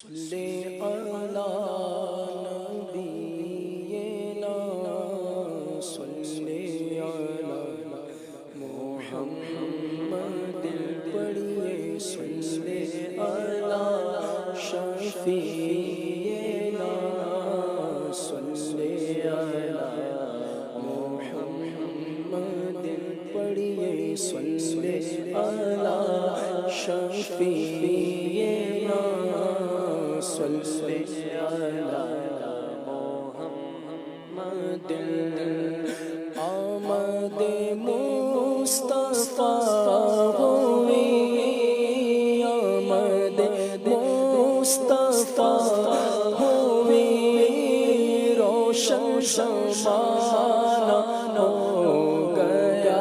صلی علی نبینا صلی علی محمد پڑھیے صلی علی شفیعنا صلی علی محمد پڑھیے صلی علی شفیعنا صلی علی محمد آمد مصطفیٰ ہوئی آمد مصطفیٰ ہوئی روشن زمانہ ہو گیا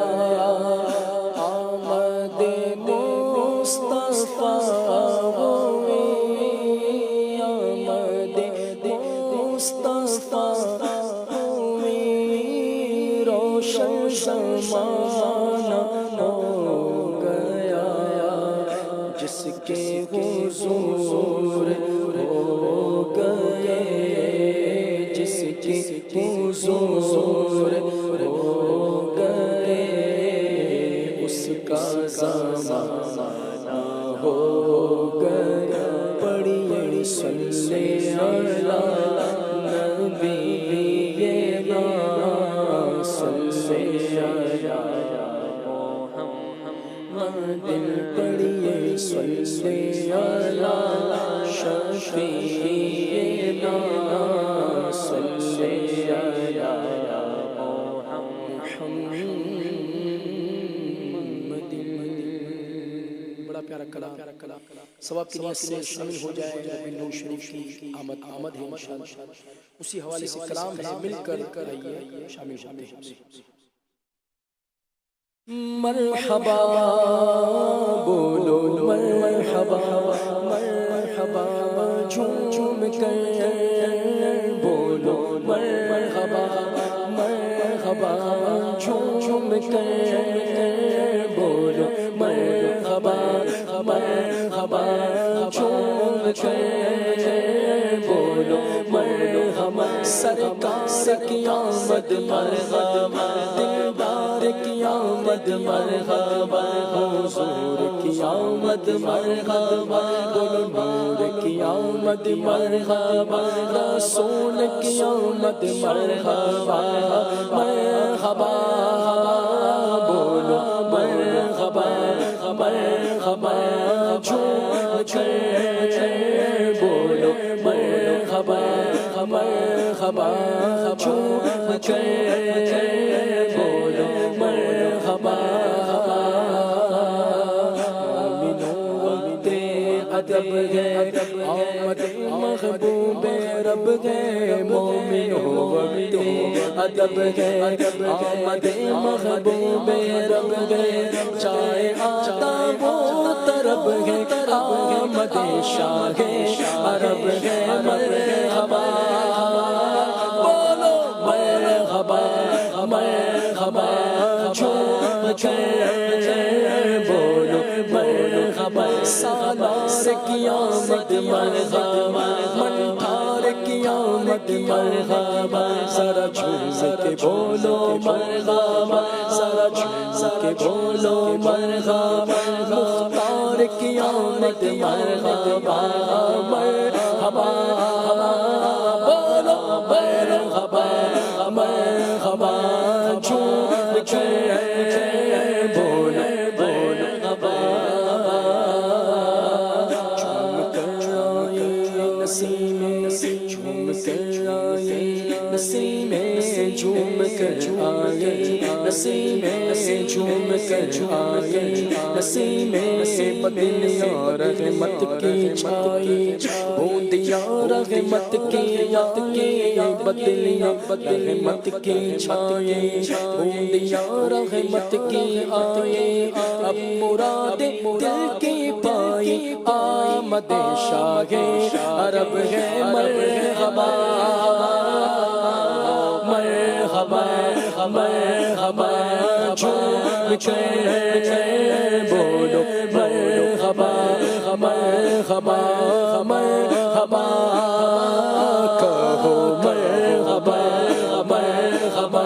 آمد مصطفیٰ زمانہ ہو گیا جس کے حضور ہو گئے جس کے حضور ہو گئے اس کا زمانہ ہو گیا پڑھیے صلی علی نبینا صلی علی محمد پڑھیے صلی علی شفیعنا صلی علی محمد بڑا پیارا کلام ثواب کی نیت سے شامل ہو جائے ربی نور شریف کی آمد ہے انشاءاللہ اسی حوالے سے کلام ہے مل کر آئیے شامل ہوتے ہیں مرحبا بولو مرحبا مرحبا جھوم کر بولو مرحبا مرحبا جھوم کر بولو مرحبا مرحبا جھوم کر بولو مرحبا سرکار کی آمد مرحبا دلدار کی آمد مرحبا حضور کی آمد مرحبا نور کی آمد مرحبا رسول کی آمد مرحبا مرحبا بولو مرحبا مرحبا جھوم کر بولو مرحبا مرحبا جھوم کر بولو مرحبا ادب ہے آمد محبوب رب ہے مومنوں وقت ادب ہے آمد محبوب رب ہے چاہے آتا وہ طرب ہے آمد شاہ عرب ہے مرحبا بولو مرحبا مرحبا جھوم کر بولو مرحبا سالار کی آمد مرحبا منتھار کی آمد مرحبا ذرا جھوم کے بولو مرحبا ذرا جھوم کے بولو مرحبا مختار کی آمد مرحبا مرحبا بولو مرحبا مرحبا جھوم کر بولو مرحبا جھوم کر آئے نسیم جھوم کر آئے نسیم جھوم کر آئے نسیم جھوم کر آئے نسیم بدلیاں رحمت کی چھائی بوندیاں رحمت کی بدلیاں رحمت کی چھائے بوندیاں رحمت کی آئے اب مراد دل کی پائی آمد شاہ عرب ہے مرحبا مرحبا مرحبا جھوم کر بولو مرحبا مرحبا مرحبا مرحبا کہو مرحبا مرحبا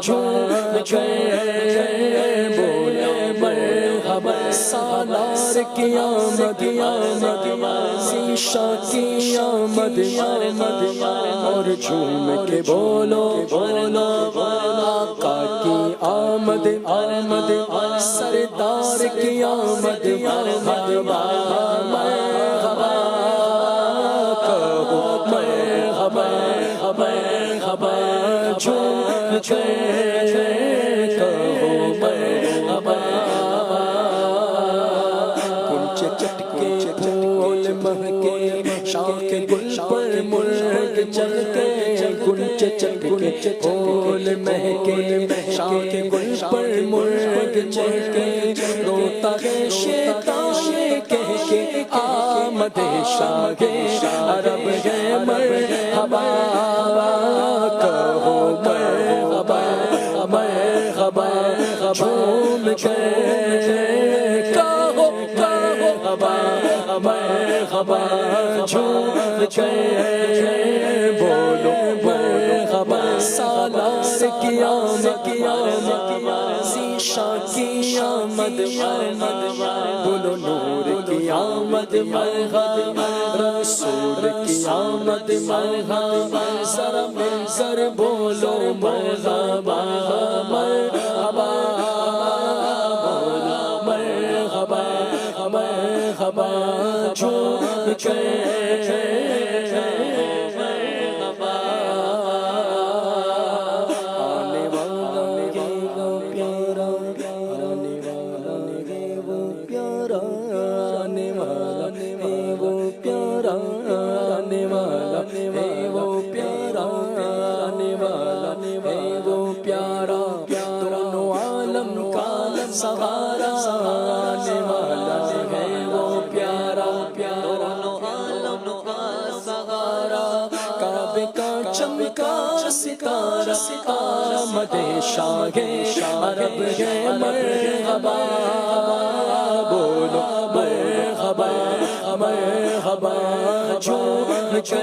جھوم کے بولو مرحبا سالار کی آمد زیشا کی آمد اور جھوم کے بولو آقا کی آمد سردار کی آمد مرحبا مرحبا کہو مرحبا مرحبا جھوم کے کہو مرحبا کنچ چٹکے پھول مہکے شاخ گل پر مرغ چل کے کنچ چٹکے پھول مہکے شاخ گل پر مرغ چل کے روتا ہے شیطان کہہ کے آمد شاہ عرب ہے مرحبا کہو مرحبا مرحبا جھوم کے کہو مرحبا مرحبا جھوم کے بولو مرحبا سالار کی آمد زیشا کی آمد بولو نور کی آمد مرحبا رسول کی آمد مرحبا ذرا مل کر بولو مرحبا مرحبا بولو مرحبا مرحبا جھوم کے مرحبا آنے والا ہے وہ پیارا آنے والا ہے وہ پیارا آنے والا ہے وہ پیارا آنے والا ہے وہ پیارا آنے والا ہے وہ پیارا دونوں عالم کا سہارا آنے والا ہے وہ پیارا دونوں عالم کا سہارا کعبے کا چمکا ستارہ آمد شاہ عرب ہے مرحبا بولو مرحبا مرحبا جھوم کے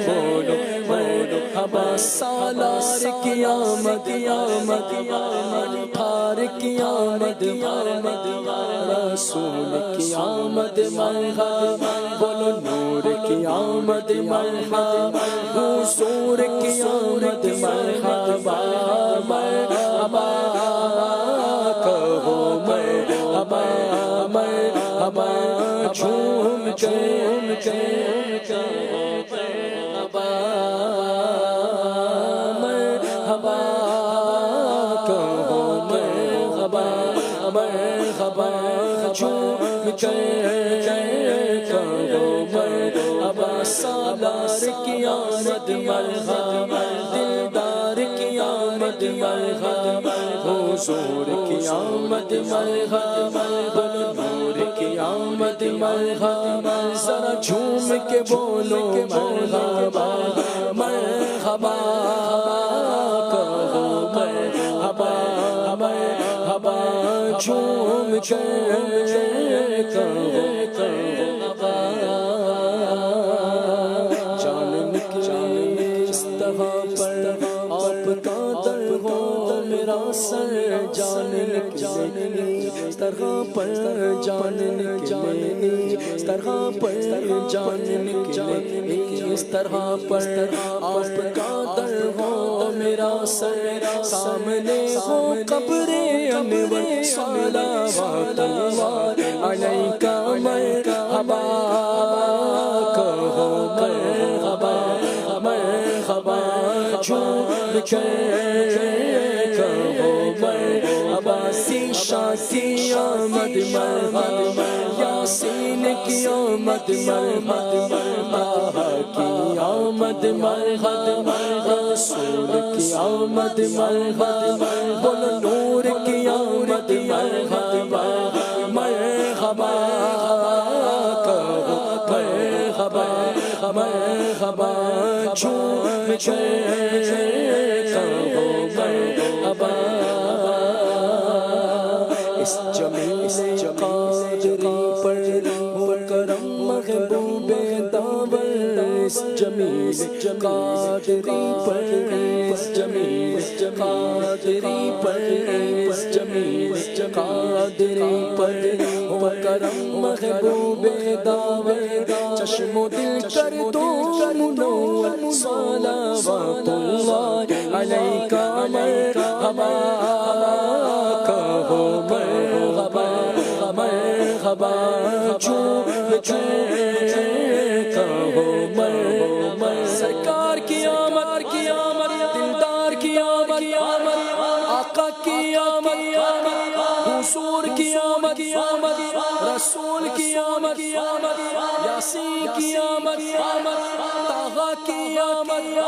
بولو مرحبا سالار کی آمد تھار کی آمد رسول کی آمد مرحبا بولو نور کی آمد مرحبا حضور کی آمد مرحبا مرحبا کہو مرحبا مرحبا جھوم کے مرحبا مرحبا کہو مرحبا مرحبا جھوم کے کہو مرحبا سالار کی آمد مرحبا دلدار کی آمد مرحبا حضور کی آمد مرحبا نور کی آمد مرحبا ذرا جھوم کے بولو مرحبا مرحبا کہو مرحبا مرحبا جھوم کے کہو مرحبا جان نکلے اس طرح پر آپ کا در ہو میرا سر جان نکلے اس طرح پر جان نکلے اس طرح پر جان نکلے اس طرح پر آپ کا در ہو میرا سر سامنے ہو قبر انور صلوات اللہ علیک مرحبا کہو مرحبا مرحبا جھوم کے کہو مرحبا زیشا کی آمد مرحبا یاسین کی آمد مرحبا کی آمد مرحبا رسول کی آمد مرحبا بولو نور کی آمد مرحبا مرحبا کہو مرحبا مرحبا جھوم کے کہو مرحبا اس جمیل قادری پر ہو کرم محبوب اس جمیل قادری پر اس جمیل قادری پر اس جمیل قادری پر ہو کرم محبوب دعوت چشم و دل کر دو منور صلوات اللہ علیک مرحبا کہو مرحبا مرحبا چوم کہو مرحبا سرکار کی آمد دلدار کی آمد آقا کی آمد حضور کی آمد رسول کی آمد یاسین کی آمد طٰہٰ کی آمد